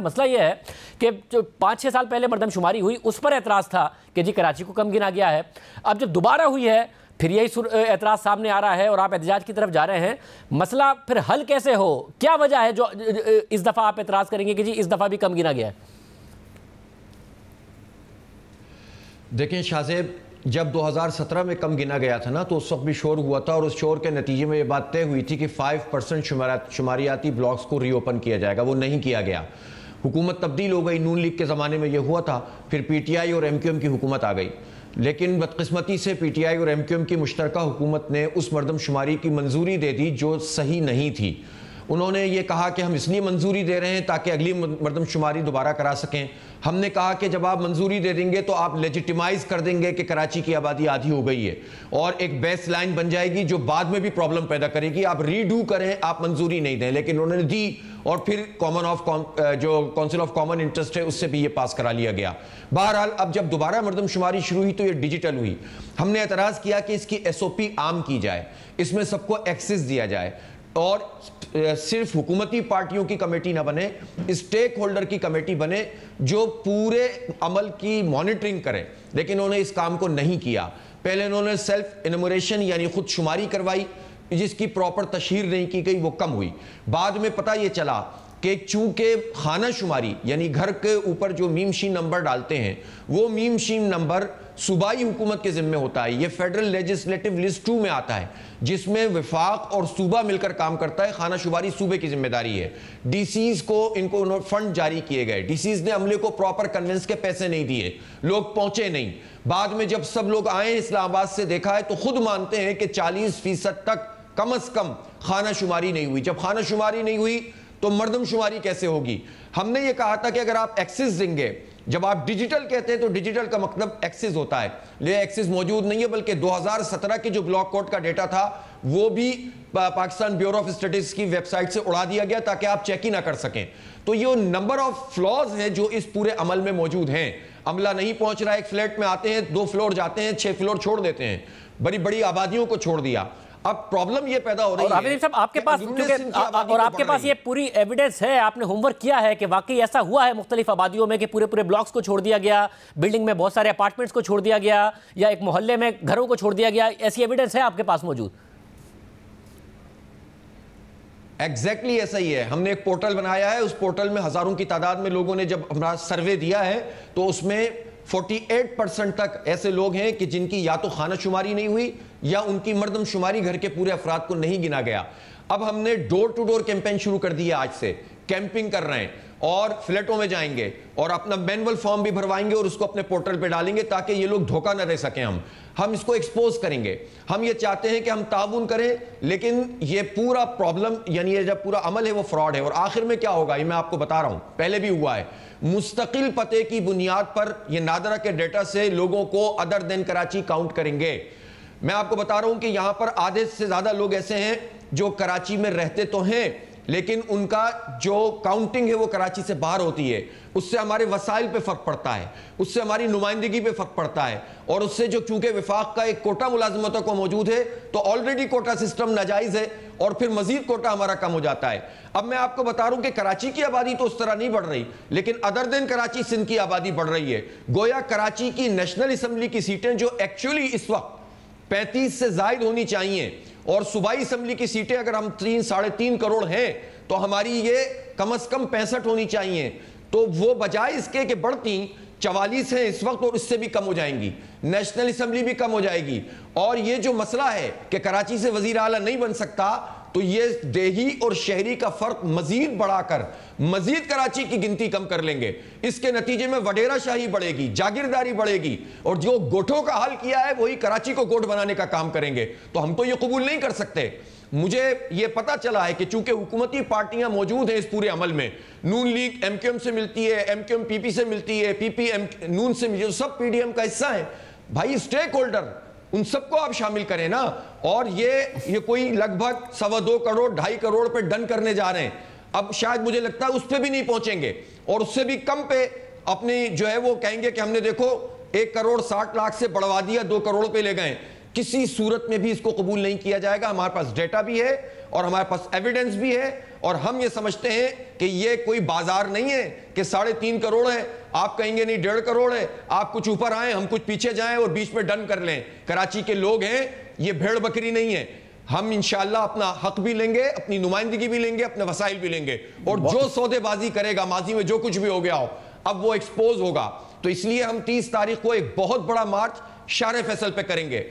मसला यह है कि जो 5-6 साल पहले मरदमशुमारी हुई उस पर एतराज़ था कि जी कराची को कम गिना गया है। अब जब दोबारा हुई है फिर यही एतराज़ सामने आ रहा है और आप एहतजाज की तरफ जा रहे हैं। मसला फिर हल कैसे हो, क्या वजह है जो इस दफ़ा आप एतराज़ करेंगे कि जी इस दफ़ा भी कम गिना गया है? देखें शाहज़ेब, जब 2017 में कम गिना गया था ना तो उस वक्त भी शोर हुआ था और उस शोर के नतीजे में ये बात तय हुई थी कि 5% शुमारियाती ब्लॉक्स को रीओपन किया जाएगा। वो नहीं किया गया। हुकूमत तब्दील हो गई, नून लीग के ज़माने में ये हुआ था, फिर पीटीआई और एमक्यूएम की हुकूमत आ गई। लेकिन बदकिस्मती से पीटीआई और एमक्यूएम की मुश्तरका हुकूमत ने उस मरदमशुमारी की मंजूरी दे दी जो सही नहीं थी। उन्होंने ये कहा कि हम इसलिए मंजूरी दे रहे हैं ताकि अगली मरदमशुमारी दोबारा करा सकें। हमने कहा कि जब आप मंजूरी दे देंगे तो आप लेजिटिमाइज कर देंगे कि कराची की आबादी आधी हो गई है और एक बेस लाइन बन जाएगी जो बाद में भी प्रॉब्लम पैदा करेगी। आप रीडू करें, आप मंजूरी नहीं दें, लेकिन उन्होंने दी और फिर जो काउंसिल ऑफ कॉमन इंटरेस्ट है उससे भी ये पास करा लिया गया। बहरहाल अब जब दोबारा मरदमशुमारी शुरू हुई तो ये डिजिटल हुई। हमने एतराज़ किया कि इसकी एसओपी आम की जाए, इसमें सबको एक्सेस दिया जाए और सिर्फ हुकूमती पार्टियों की कमेटी ना बने, स्टेक होल्डर की कमेटी बने जो पूरे अमल की मॉनिटरिंग करे। लेकिन उन्होंने इस काम को नहीं किया। पहले उन्होंने सेल्फ इनमोरेशन यानी खुद शुमारी करवाई जिसकी प्रॉपर तशहीर नहीं की गई, वो कम हुई। बाद में पता ये चला कि चूंकि खाना शुमारी यानी घर के ऊपर जो मीमशीन नंबर डालते हैं वो मीमशीन नंबर सूबाई हुकूमत के जिम्मे होता है। ये फेडरल लेजिस्लेटिव लिस्ट 2 में आता है जिसमें विफाक और सूबा मिलकर काम करता है। खाना शुमारी सूबे की जिम्मेदारी है। डीसीज को इनको फंड जारी किए गए, डीसीज ने अमले को प्रॉपर कन्वेंस के पैसे नहीं दिए, लोग पहुंचे नहीं। बाद में जब सब लोग आए इस्लामाबाद से देखा है तो खुद मानते हैं कि 40% तक कम अज कम खाना शुमारी नहीं हुई। जब खाना शुमारी नहीं हुई तो मरदमशुमारी कैसे होगी? हमने ये कहा था कि अगर आप एक्सेस देंगे, जब आप डिजिटल कहते हैं तो डिजिटल का मतलब एक्सेस होता है, ले एक्सेस मौजूद नहीं है, बल्कि 2017 के जो ब्लॉक कोड का डेटा था वो भी पाकिस्तान ब्यूरो ऑफ स्टैटिस्टिक्स की वेबसाइट से उड़ा दिया गया ताकि आप चेक ही ना कर सकें। तो ये नंबर ऑफ फ्लॉज हैं जो इस पूरे अमल में मौजूद हैं। अमला नहीं पहुंच रहा है, एक फ्लैट में आते हैं, 2 फ्लोर जाते हैं, 6 फ्लोर छोड़ देते हैं, बड़ी बड़ी आबादियों को छोड़ दिया। अब प्रॉब्लम ये पैदा हो रही है। हाफिज साहब आपके पास और आपके पास ये पूरी एविडेंस है, आपने होमवर्क किया है कि वाकई ऐसा हुआ है मुख्तलिफ आबादियों में कि पूरे पूरे ब्लॉक्स को छोड़ दिया गया, बिल्डिंग में बहुत सारे अपार्टमेंट्स को छोड़ दिया गया या एक मोहल्ले में घरों को छोड़ दिया गया, ऐसी एविडेंस है आपके पास मौजूद? एग्जैक्टली ऐसा ही है। हमने एक पोर्टल बनाया है, उस पोर्टल में हजारों की तादाद में लोगों ने जब हमारा सर्वे दिया है तो उसमें 48% तक ऐसे लोग हैं कि जिनकी या तो खाना शुमारी नहीं हुई या उनकी मरदमशुमारी घर के पूरे अफराद को नहीं गिना गया। अब हमने डोर टू डोर कैंपेन शुरू कर दिया, आज से कैंपिंग कर रहे हैं और फ्लैटों में जाएंगे और अपना मैनुअल फॉर्म भी भरवाएंगे और उसको अपने पोर्टल पे डालेंगे ताकि ये लोग धोखा न दे सकें। हम इसको एक्सपोज करेंगे। हम ये चाहते हैं कि हम ताउन करें, लेकिन ये पूरा प्रॉब्लम यानी ये जब पूरा अमल है वो फ्रॉड है। और आखिर में क्या होगा ये मैं आपको बता रहा हूं, पहले भी हुआ है। मुस्तकिल पते की बुनियाद पर ये नादरा के डेटा से लोगों को अदर देन कराची काउंट करेंगे। मैं आपको बता रहा हूं कि यहां पर आधे से ज्यादा लोग ऐसे हैं जो कराची में रहते तो हैं लेकिन उनका जो काउंटिंग है वो कराची से बाहर होती है। उससे हमारे वसाइल पे फर्क पड़ता है, उससे हमारी नुमाइंदगी पे फर्क पड़ता है और उससे जो चूंकि विफाक का एक कोटा मुलाजमतों को मौजूद है तो ऑलरेडी कोटा सिस्टम नाजायज है और फिर मजीद कोटा हमारा कम हो जाता है। अब मैं आपको बता रहा हूं कि कराची की आबादी तो उस तरह नहीं बढ़ रही, लेकिन अदर देन कराची सिंध की आबादी बढ़ रही है। गोया कराची की नेशनल असम्बली की सीटें जो एक्चुअली इस वक्त 35 से जायद होनी चाहिए और सूबाई असम्बली की सीटें अगर हम 3-3.5 करोड़ हैं तो हमारी ये कम से कम 65 होनी चाहिए। तो वो बजाय इसके कि बढ़ती 44 हैं इस वक्त और इससे भी कम हो जाएंगी, नेशनल असम्बली भी कम हो जाएगी। और ये जो मसला है कि कराची से वजीर आला नहीं बन सकता, तो ये देही और शहरी का फर्क मजीद बढ़ाकर मजीद कराची की गिनती कम कर लेंगे। इसके नतीजे में वडेरा शाही बढ़ेगी, जागीरदारी बढ़ेगी और जो गोठों का हल किया है वही कराची को गोठ बनाने का काम करेंगे। तो हम तो ये कबूल नहीं कर सकते। मुझे ये पता चला है कि चूंकि हुकूमती पार्टियां मौजूद हैं इस पूरे अमल में, नून लीग एमक्यूएम से मिलती है, एमक्यूएम पीपी से मिलती है, पीपी नून से मिलती है, सब पीडीएम का हिस्सा है। भाई स्टेक होल्डर उन सबको आप शामिल करें ना। और ये कोई लगभग 2.25 करोड़ 2.5 करोड़ पे डन करने जा रहे हैं। अब शायद मुझे लगता है उस पे भी नहीं पहुंचेंगे और उससे भी कम पे अपनी जो है वो कहेंगे कि हमने देखो 1 करोड़ 60 लाख से बढ़वा दिया, 2 करोड़ पे ले गए। किसी सूरत में भी इसको कबूल नहीं किया जाएगा। हमारे पास डेटा भी है और हमारे पास एविडेंस भी है, और हम ये समझते हैं कि ये कोई बाजार नहीं है कि 3.5 करोड़ है, आप कहेंगे नहीं 1.5 करोड़ है, आप कुछ ऊपर आए हम कुछ पीछे जाएं और बीच में डन कर लें। कराची के लोग हैं, ये भेड़ बकरी नहीं है। हम इंशाअल्लाह अपना हक भी लेंगे, अपनी नुमाइंदगी भी लेंगे, अपने वसाइल भी लेंगे, और जो सौदेबाजी करेगा माजी में जो कुछ भी हो गया हो अब वो एक्सपोज होगा। तो इसलिए हम 30 तारीख को एक बहुत बड़ा मार्च शार फैसल पे करेंगे।